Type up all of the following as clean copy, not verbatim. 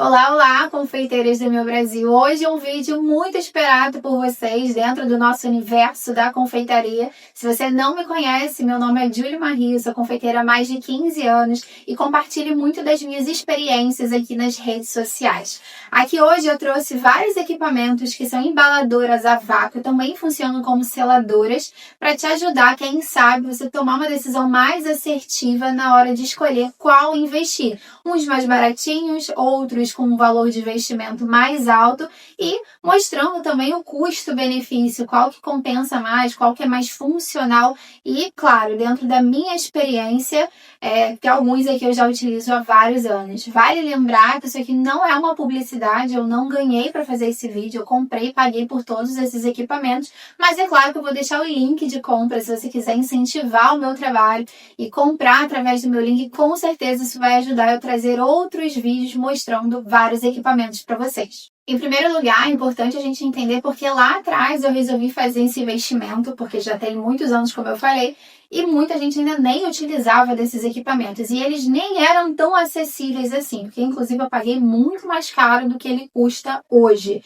Olá, olá, confeiteiras do meu Brasil! Hoje é um vídeo muito esperado por vocês dentro do nosso universo da confeitaria. Se você não me conhece, meu nome é Julie Marie, sou confeiteira há mais de 15 anos e compartilho muito das minhas experiências aqui nas redes sociais. Aqui hoje eu trouxe vários equipamentos que são embaladoras a vácuo, também funcionam como seladoras, para te ajudar, quem sabe, você tomar uma decisão mais assertiva na hora de escolher qual investir. Uns mais baratinhos, outros com um valor de investimento mais alto e mostrando também o custo-benefício, qual que compensa mais, qual que é mais funcional e, claro, dentro da minha experiência, que alguns aqui eu já utilizo há vários anos. Vale lembrar que isso aqui não é uma publicidade, eu não ganhei para fazer esse vídeo, eu comprei e paguei por todos esses equipamentos, mas é claro que eu vou deixar o link de compra se você quiser incentivar o meu trabalho e comprar através do meu link, com certeza isso vai ajudar eu a trazer outros vídeos mostrando vários equipamentos para vocês. Em primeiro lugar, é importante a gente entender porque lá atrás eu resolvi fazer esse investimento, porque já tem muitos anos, como eu falei, e muita gente ainda nem utilizava desses equipamentos. E eles nem eram tão acessíveis assim, porque inclusive eu paguei muito mais caro do que ele custa hoje.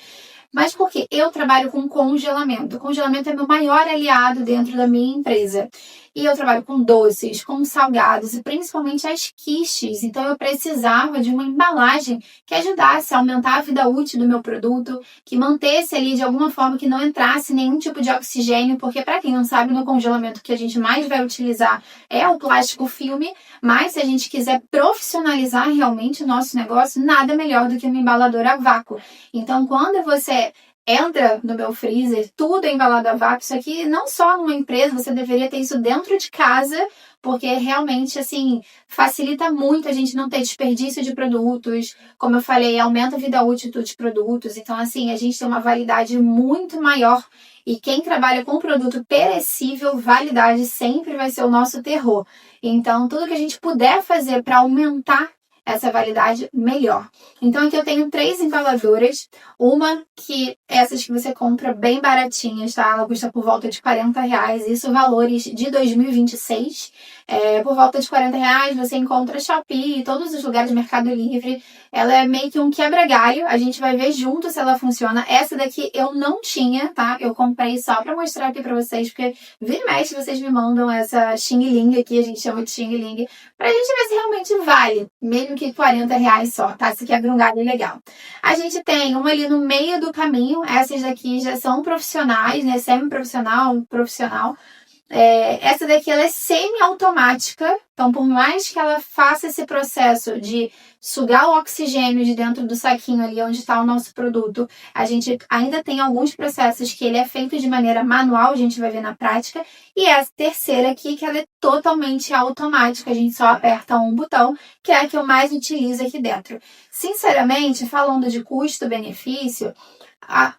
Mas por quê? Eu trabalho com congelamento. O congelamento é meu maior aliado dentro da minha empresa. E eu trabalho com doces, com salgados e principalmente as quiches. Então eu precisava de uma embalagem que ajudasse a aumentar a vida útil do meu produto, que mantesse ali de alguma forma que não entrasse nenhum tipo de oxigênio, porque para quem não sabe, no congelamento o que a gente mais vai utilizar é o plástico filme, mas se a gente quiser profissionalizar realmente o nosso negócio, nada melhor do que uma embaladora a vácuo. Então quando você entra no meu freezer, tudo é embalado a vácuo. Isso aqui não só numa empresa, você deveria ter isso dentro de casa, porque realmente, assim, facilita muito a gente não ter desperdício de produtos. Como eu falei, aumenta a vida útil dos produtos. Então, assim, a gente tem uma validade muito maior. E quem trabalha com produto perecível, validade sempre vai ser o nosso terror. Então, tudo que a gente puder fazer para aumentar essa validade, melhor. Então aqui eu tenho 3 embaladoras, uma que essas que você compra bem baratinhas, tá? Ela custa por volta de R$40, isso valores de 2026. Por volta de R$40 você encontra Shopee, todos os lugares do Mercado Livre. Ela é meio que um quebra-galho, a gente vai ver junto se ela funciona. Essa daqui eu não tinha, tá? Eu comprei só pra mostrar aqui pra vocês, porque vira e mexe vocês me mandam essa Xing Ling aqui, a gente chama de Xing Ling, pra gente ver se realmente vale, mesmo que R$40 só, tá? Esse quebra-galho é legal. A gente tem uma ali no meio do caminho, essas daqui já são profissionais, né? Semi-profissional, profissional. Essa daqui ela é semi-automática, então por mais que ela faça esse processo de sugar o oxigênio de dentro do saquinho ali onde está o nosso produto, a gente ainda tem alguns processos que ele é feito de maneira manual, a gente vai ver na prática, e essa terceira aqui que ela é totalmente automática, a gente só aperta um botão, que é a que eu mais utilizo aqui dentro. Sinceramente, falando de custo-benefício,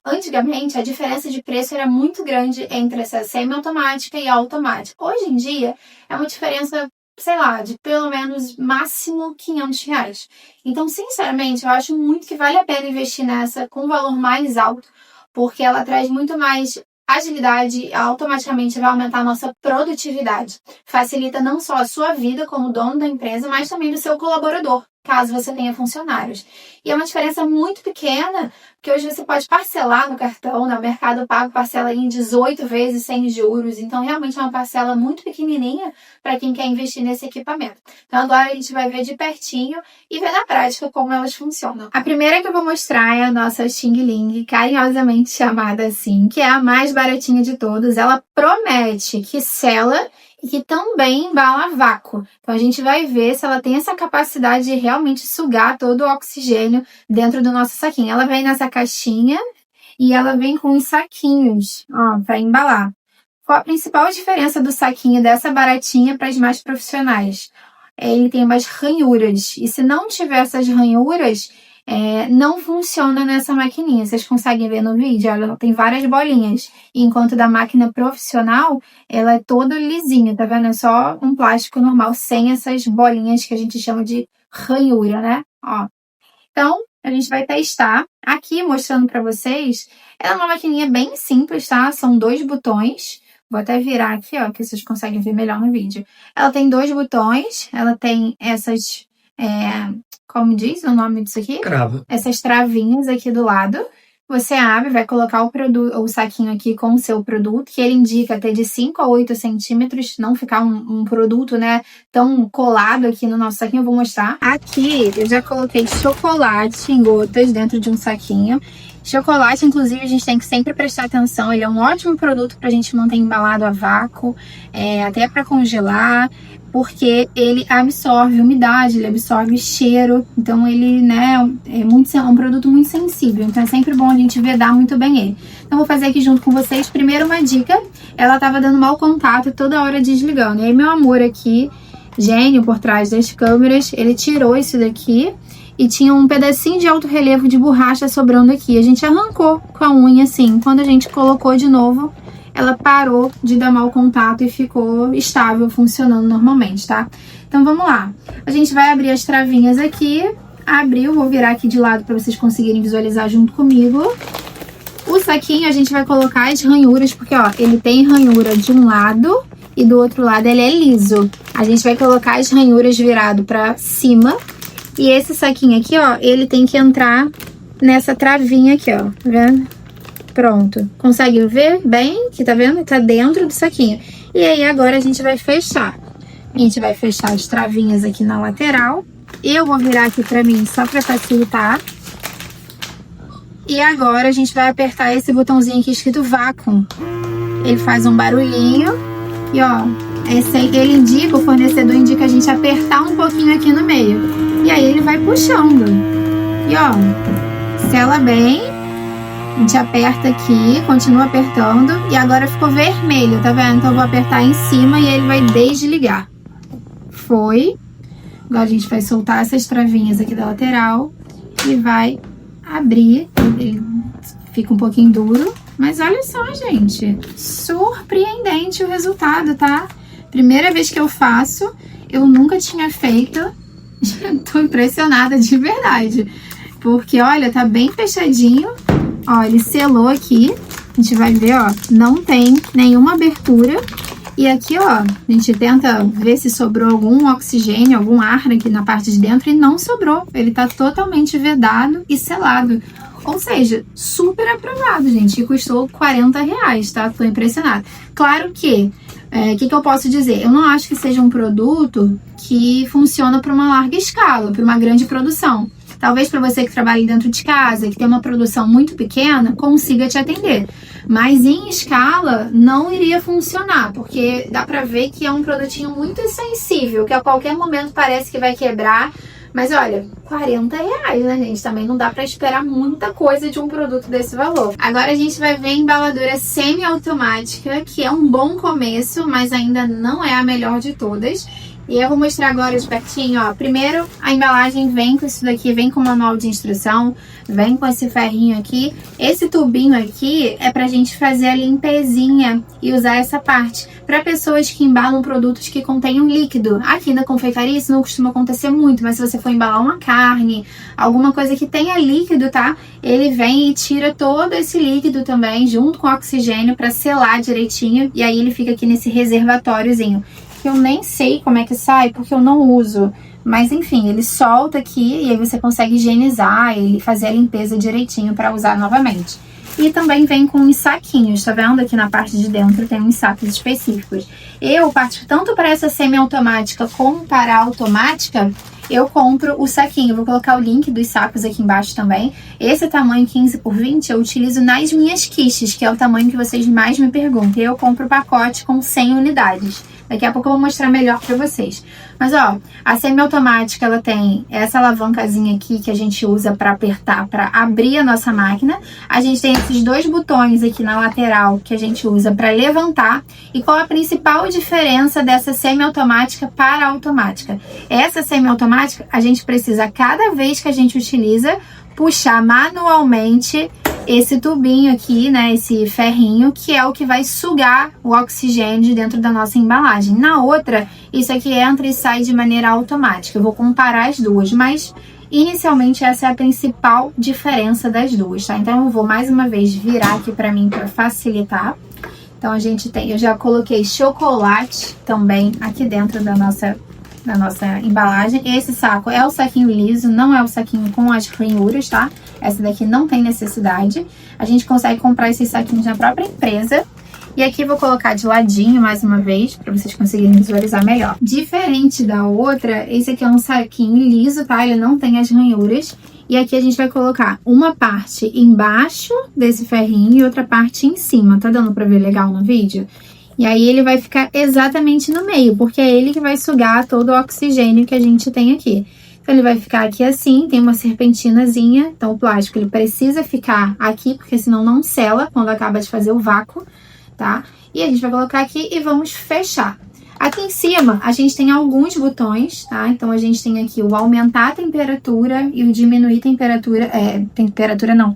antigamente, a diferença de preço era muito grande entre essa semi-automática e a automática. Hoje em dia, é uma diferença, sei lá, de pelo menos máximo R$500. Então, sinceramente, eu acho muito que vale a pena investir nessa com um valor mais alto, porque ela traz muito mais agilidade, automaticamente vai aumentar a nossa produtividade. Facilita não só a sua vida como dono da empresa, mas também do seu colaborador, caso você tenha funcionários. E é uma diferença muito pequena, porque hoje você pode parcelar no cartão, né? O Mercado Pago parcela em 18 vezes sem juros, então realmente é uma parcela muito pequenininha para quem quer investir nesse equipamento. Então agora a gente vai ver de pertinho e ver na prática como elas funcionam. A primeira que eu vou mostrar é a nossa Xing Ling, carinhosamente chamada assim, que é a mais baratinha de todas. Ela promete que sela e que também embala a vácuo. Então a gente vai ver se ela tem essa capacidade de realmente sugar todo o oxigênio dentro do nosso saquinho. Ela vem nessa caixinha e ela vem com os saquinhos, ó, para embalar. Qual a principal diferença do saquinho dessa baratinha para as mais profissionais? Ele tem umas ranhuras, e se não tiver essas ranhuras, não funciona nessa maquininha. Vocês conseguem ver no vídeo? Ela tem várias bolinhas. Enquanto da máquina profissional, ela é toda lisinha, tá vendo? É só um plástico normal, sem essas bolinhas que a gente chama de ranhura, né? Ó. Então, a gente vai testar. Aqui, mostrando pra vocês, ela é uma maquininha bem simples, tá? São 2 botões. Vou até virar aqui, ó, que vocês conseguem ver melhor no vídeo. Ela tem 2 botões, ela tem essas como diz o nome disso aqui? Cravo. Essas travinhas aqui do lado. Você abre, vai colocar o saquinho aqui com o seu produto, que ele indica ter de 5 a 8 centímetros, não ficar um produto, né, tão colado aqui no nosso saquinho. Eu vou mostrar. Aqui eu já coloquei chocolate em gotas dentro de um saquinho. Chocolate, inclusive, a gente tem que sempre prestar atenção. Ele é um ótimo produto pra gente manter embalado a vácuo, até pra congelar, porque ele absorve umidade, ele absorve cheiro. Então ele, né, é um produto muito sensível. Então é sempre bom a gente vedar muito bem ele. Então vou fazer aqui junto com vocês. Primeiro uma dica, ela tava dando mau contato toda hora desligando. E aí meu amor aqui, gênio por trás das câmeras, ele tirou isso daqui. E tinha um pedacinho de alto relevo de borracha sobrando aqui. A gente arrancou com a unha assim. Quando a gente colocou de novo, ela parou de dar mau contato e ficou estável, funcionando normalmente, tá? Então vamos lá. A gente vai abrir as travinhas aqui. Abriu, vou virar aqui de lado para vocês conseguirem visualizar junto comigo. O saquinho a gente vai colocar as ranhuras, porque ó, ele tem ranhura de um lado e do outro lado ele é liso. A gente vai colocar as ranhuras virado para cima. E esse saquinho aqui, ó, ele tem que entrar nessa travinha aqui, ó, tá vendo? Pronto. Consegue ver bem? Que tá vendo? Tá dentro do saquinho. E aí agora a gente vai fechar. A gente vai fechar as travinhas aqui na lateral. Eu vou virar aqui pra mim só pra facilitar. E agora a gente vai apertar esse botãozinho aqui escrito vácuo. Ele faz um barulhinho. E ó, ele indica, o fornecedor indica a gente apertar um pouquinho aqui no meio. E aí ele vai puxando. E ó, sela bem. A gente aperta aqui, continua apertando. E agora ficou vermelho, tá vendo? Então eu vou apertar em cima e ele vai desligar. Foi. Agora a gente vai soltar essas travinhas aqui da lateral. E vai abrir. Ele fica um pouquinho duro. Mas olha só, gente. Surpreendente o resultado, tá? Primeira vez que eu faço. Eu nunca tinha feito. Tô impressionada de verdade. Porque, olha, tá bem fechadinho. Ó, ele selou aqui. A gente vai ver, ó, não tem nenhuma abertura. E aqui, ó, a gente tenta ver se sobrou algum oxigênio, algum ar aqui na parte de dentro. E não sobrou. Ele tá totalmente vedado e selado. Ou seja, super aprovado, gente. E custou R$40, tá? Tô impressionada. Claro que... O que eu posso dizer? Eu não acho que seja um produto que funciona para uma larga escala, para uma grande produção. Talvez para você que trabalha dentro de casa, que tem uma produção muito pequena, consiga te atender. Mas em escala não iria funcionar, porque dá para ver que é um produtinho muito sensível, que a qualquer momento parece que vai quebrar. Mas olha, R$40, né, gente? Também não dá pra esperar muita coisa de um produto desse valor. Agora a gente vai ver a embaladora semiautomática, que é um bom começo, mas ainda não é a melhor de todas. E eu vou mostrar agora de pertinho, ó. Primeiro, a embalagem vem com isso daqui, vem com o manual de instrução, vem com esse ferrinho aqui. Esse tubinho aqui é pra gente fazer a limpezinha e usar essa parte. Para pessoas que embalam produtos que contenham líquido. Aqui na confeitaria isso não costuma acontecer muito, mas se você for embalar uma carne, alguma coisa que tenha líquido, tá? Ele vem e tira todo esse líquido também, junto com o oxigênio, para selar direitinho. E aí ele fica aqui nesse reservatóriozinho. Que eu nem sei como é que sai, porque eu não uso. Mas enfim, ele solta aqui e aí você consegue higienizar e fazer a limpeza direitinho para usar novamente. E também vem com uns saquinhos, tá vendo? Aqui na parte de dentro tem uns sacos específicos. Eu parto tanto para essa semi-automática como para a automática, eu compro o saquinho. Vou colocar o link dos sacos aqui embaixo também. Esse tamanho 15 por 20 eu utilizo nas minhas quiches, que é o tamanho que vocês mais me perguntam. Eu compro o pacote com 100 unidades. Daqui a pouco eu vou mostrar melhor pra vocês. Mas ó, a semiautomática ela tem essa alavancazinha aqui que a gente usa pra apertar, pra abrir a nossa máquina. A gente tem esses dois botões aqui na lateral que a gente usa pra levantar. E qual a principal diferença dessa semiautomática para a automática? Essa semiautomática a gente precisa, cada vez que a gente utiliza, puxar manualmente esse tubinho aqui, né, esse ferrinho, que é o que vai sugar o oxigênio de dentro da nossa embalagem. Na outra, isso aqui entra e sai de maneira automática. Eu vou comparar as duas, mas inicialmente essa é a principal diferença das duas, tá? Então eu vou mais uma vez virar aqui pra mim pra facilitar. Então a gente tem, eu já coloquei chocolate também aqui dentro da nossa da nossa embalagem. Esse saco é o saquinho liso, não é o saquinho com as ranhuras, tá? Essa daqui não tem necessidade. A gente consegue comprar esses saquinhos na própria empresa. E aqui vou colocar de ladinho mais uma vez, para vocês conseguirem visualizar melhor. Diferente da outra, esse aqui é um saquinho liso, tá? Ele não tem as ranhuras. E aqui a gente vai colocar uma parte embaixo desse ferrinho e outra parte em cima. Tá dando pra ver legal no vídeo? E aí ele vai ficar exatamente no meio, porque é ele que vai sugar todo o oxigênio que a gente tem aqui. Então ele vai ficar aqui assim, tem uma serpentinazinha. Então o plástico ele precisa ficar aqui, porque senão não sela quando acaba de fazer o vácuo, tá? E a gente vai colocar aqui e vamos fechar. Aqui em cima, a gente tem alguns botões, tá? Então, a gente tem aqui o aumentar a temperatura e o diminuir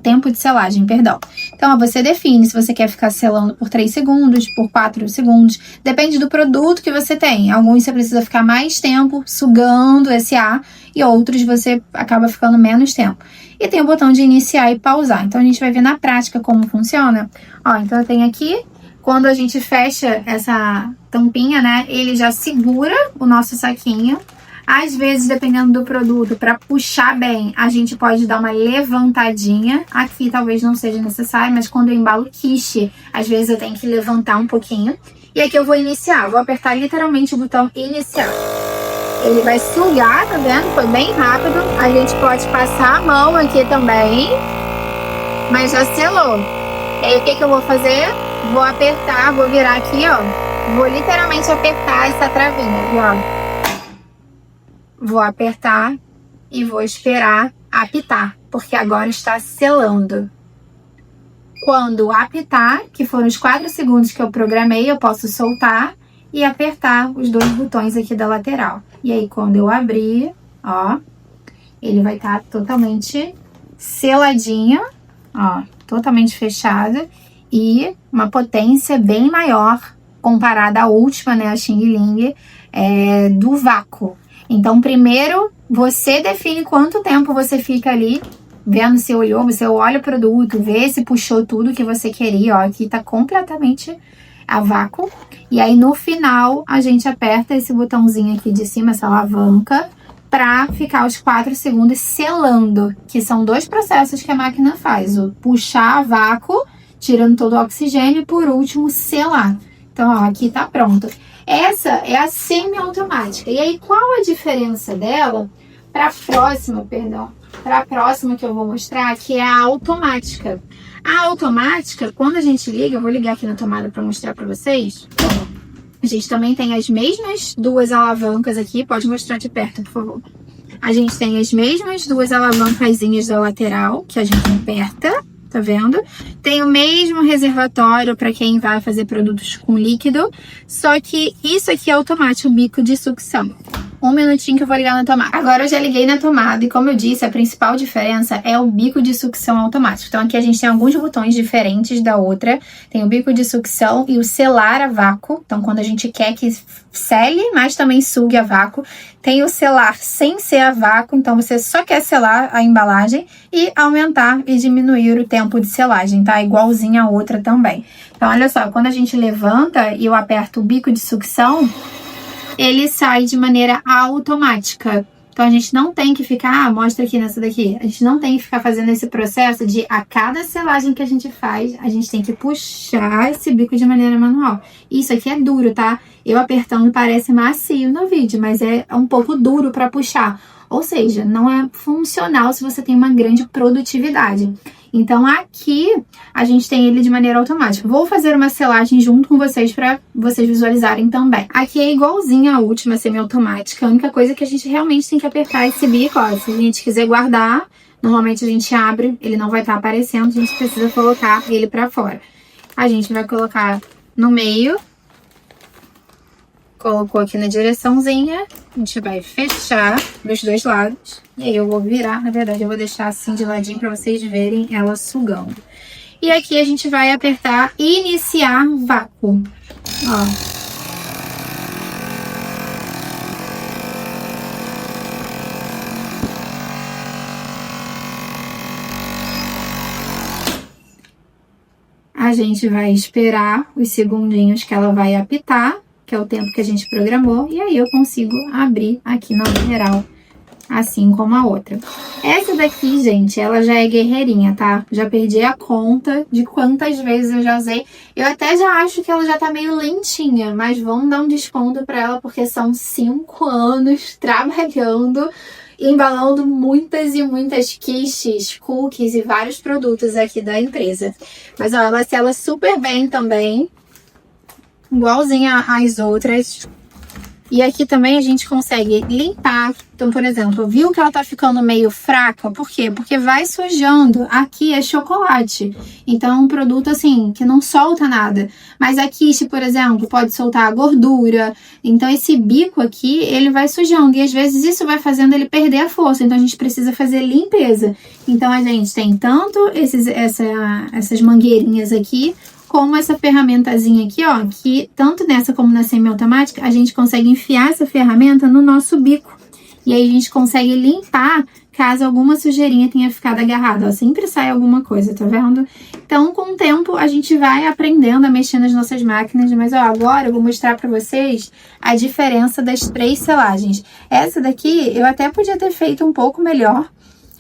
tempo de selagem, perdão. Então, ó, você define se você quer ficar selando por 3 segundos, por 4 segundos. Depende do produto que você tem. Alguns você precisa ficar mais tempo sugando esse ar e outros você acaba ficando menos tempo. E tem o botão de iniciar e pausar. Então, a gente vai ver na prática como funciona. Ó, então eu tenho aqui... Quando a gente fecha essa tampinha, né, ele já segura o nosso saquinho. Às vezes, dependendo do produto, para puxar bem, a gente pode dar uma levantadinha. Aqui talvez não seja necessário, mas quando eu embalo quiche, às vezes eu tenho que levantar um pouquinho. E aqui eu vou iniciar, vou apertar literalmente o botão iniciar. Ele vai sugar, tá vendo? Foi bem rápido. A gente pode passar a mão aqui também, mas já selou. E aí o que eu vou fazer? Vou apertar, vou virar aqui, ó. Vou literalmente apertar essa travinha, ó. Vou apertar e vou esperar apitar, porque agora está selando. Quando apitar, que foram os 4 segundos que eu programei, eu posso soltar e apertar os 2 botões aqui da lateral. E aí, quando eu abrir, ó, ele vai estar totalmente seladinho, ó, totalmente fechado. E uma potência bem maior comparada à última, né, a Xing Ling, do vácuo. Então, primeiro, você define quanto tempo você fica ali, vendo se olhou, você olha o produto, vê se puxou tudo que você queria, ó, aqui tá completamente a vácuo. E aí, no final, a gente aperta esse botãozinho aqui de cima, essa alavanca, para ficar os 4 segundos selando, que são 2 processos que a máquina faz, o puxar a vácuo, tirando todo o oxigênio e, por último, selar. Então, ó, aqui tá pronto. Essa é a semi-automática. E aí, qual a diferença dela para a próxima que eu vou mostrar, que é a automática. A automática, quando a gente liga, eu vou ligar aqui na tomada para mostrar para vocês. A gente também tem as mesmas 2 alavancas aqui. Pode mostrar de perto, por favor. A gente tem as mesmas 2 alavancazinhas da lateral, que a gente aperta. Tá vendo? Tem o mesmo reservatório para quem vai fazer produtos com líquido, só que isso aqui é automático, o bico de sucção. Um minutinho que eu vou ligar na tomada. Agora eu já liguei na tomada e, como eu disse, a principal diferença é o bico de sucção automático. Então aqui a gente tem alguns botões diferentes da outra. Tem o bico de sucção e o selar a vácuo. Então quando a gente quer que sele, mas também sugue a vácuo. Tem o selar sem ser a vácuo, então você só quer selar a embalagem e aumentar e diminuir o tempo de selagem, tá? Igualzinho a outra também. Então olha só, quando a gente levanta e eu aperto o bico de sucção, ele sai de maneira automática. Então, a gente não tem que ficar... mostra aqui nessa daqui. A gente não tem que ficar fazendo esse processo de, a cada selagem que a gente faz, a gente tem que puxar esse bico de maneira manual. Isso aqui é duro, tá? Eu apertando parece macio no vídeo, mas é um pouco duro para puxar. Ou seja, não é funcional se você tem uma grande produtividade. Então, aqui, a gente tem ele de maneira automática. Vou fazer uma selagem junto com vocês para vocês visualizarem também. Aqui é igualzinho à última semiautomática. A única coisa é que a gente realmente tem que apertar esse bico, ó. Se a gente quiser guardar, normalmente a gente abre, ele não vai estar aparecendo, a gente precisa colocar ele para fora. A gente vai colocar no meio. Colocou aqui na direçãozinha, a gente vai fechar dos 2 lados. E aí eu vou virar, na verdade eu vou deixar assim de ladinho para vocês verem ela sugando. E aqui a gente vai apertar iniciar vácuo. Ó. A gente vai esperar os segundinhos que ela vai apitar. que é o tempo que a gente programou, e aí eu consigo abrir aqui na lateral, assim como a outra. Essa daqui, gente, ela já é guerreirinha, tá? Já perdi a conta de quantas vezes eu já usei. Eu até já acho que ela já tá meio lentinha, mas vamos dar um desconto pra ela, porque são 5 anos trabalhando, embalando muitas e muitas quiches, cookies e vários produtos aqui da empresa. Mas, ó, ela sela super bem também, igualzinha às outras. E aqui também a gente consegue limpar. Então, por exemplo, viu que ela tá ficando meio fraca? Por quê? Porque vai sujando. Aqui é chocolate. Então, é um produto, assim, que não solta nada. Mas a quiche, por exemplo, pode soltar a gordura. Então, esse bico aqui, ele vai sujando. E, às vezes, isso vai fazendo ele perder a força. Então, a gente precisa fazer limpeza. Então, a gente tem tanto essas mangueirinhas aqui, como essa ferramentazinha aqui, ó, que tanto nessa como na semiautomática, a gente consegue enfiar essa ferramenta no nosso bico. E aí a gente consegue limpar caso alguma sujeirinha tenha ficado agarrada. Ó, sempre sai alguma coisa, tá vendo? Então, com o tempo, a gente vai aprendendo a mexer nas nossas máquinas. Mas, ó, agora eu vou mostrar pra vocês a diferença das 3 selagens. Essa daqui, eu até podia ter feito um pouco melhor.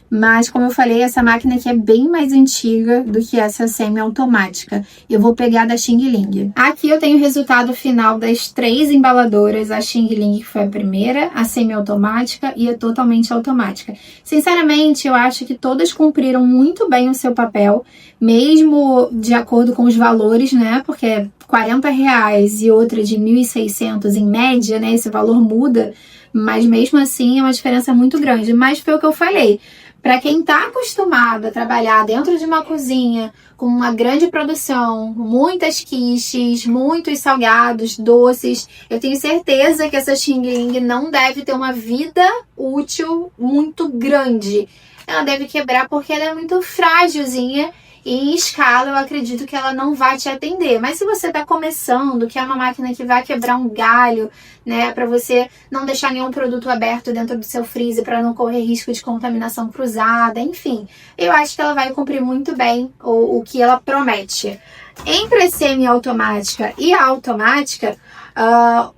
Mas, como eu falei, essa máquina aqui é bem mais antiga do que essa semi-automática. Eu vou pegar da Xing Ling. Aqui eu tenho o resultado final das 3 embaladoras. A Xing Ling, que foi a primeira, a semi-automática e a totalmente automática. Sinceramente, eu acho que todas cumpriram muito bem o seu papel, mesmo de acordo com os valores, né? Porque é R$40 e outra de 1.600 em média, né? Esse valor muda, mas mesmo assim é uma diferença muito grande. Mas foi o que eu falei. Para quem está acostumado a trabalhar dentro de uma cozinha com uma grande produção, muitas quiches, muitos salgados, doces, eu tenho certeza que essa Xing Ling não deve ter uma vida útil muito grande. Ela deve quebrar porque ela é muito frágilzinha. E em escala, eu acredito que ela não vai te atender. Mas se você está começando, que é uma máquina que vai quebrar um galho, né, para você não deixar nenhum produto aberto dentro do seu freezer, para não correr risco de contaminação cruzada, enfim, eu acho que ela vai cumprir muito bem o que ela promete. Entre a semi-automática e a automática,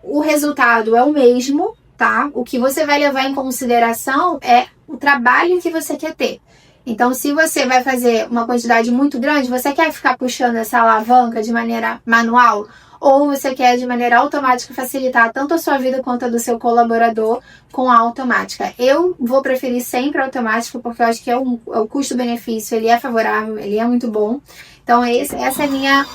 o resultado é o mesmo, tá? O que você vai levar em consideração é o trabalho que você quer ter. Então, se você vai fazer uma quantidade muito grande, você quer ficar puxando essa alavanca de maneira manual? Ou você quer, de maneira automática, facilitar tanto a sua vida quanto a do seu colaborador com a automática? Eu vou preferir sempre a automática, porque eu acho que o custo-benefício, ele é favorável, ele é muito bom. Então, essa é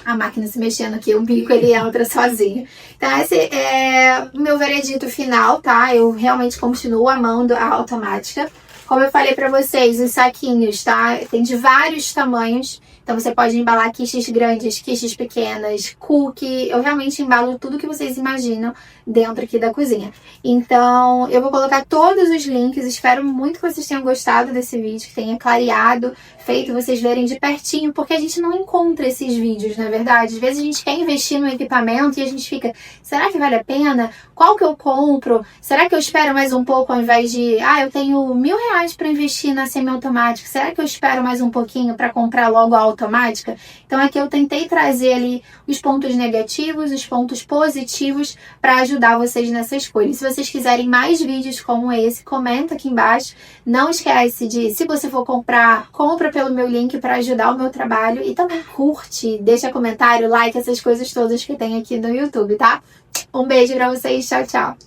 a máquina se mexendo aqui, o bico ele entra sozinho. Então, esse é o meu veredito final, tá? Eu realmente continuo amando a automática. Como eu falei pra vocês, os saquinhos, tá? Tem de vários tamanhos. Então, você pode embalar quiches grandes, quiches pequenas, cookie. Eu realmente embalo tudo que vocês imaginam dentro aqui da cozinha. Então, eu vou colocar todos os links. Espero muito que vocês tenham gostado desse vídeo, que tenha clareado, feito vocês verem de pertinho, porque a gente não encontra esses vídeos, não é verdade? Às vezes a gente quer investir no equipamento e a gente fica, será que vale a pena? Qual que eu compro? Será que eu espero mais um pouco ao invés de, eu tenho R$1.000 para investir na semiautomática, será que eu espero mais um pouquinho para comprar logo a automática? Então aqui eu tentei trazer ali os pontos negativos, os pontos positivos para ajudar vocês nessa escolha. Se vocês quiserem mais vídeos como esse, comenta aqui embaixo. Não esquece de, se você for comprar, compra pelo meu link para ajudar o meu trabalho e também curte, deixa comentário, like, essas coisas todas que tem aqui no YouTube, tá? Um beijo pra vocês, tchau, tchau!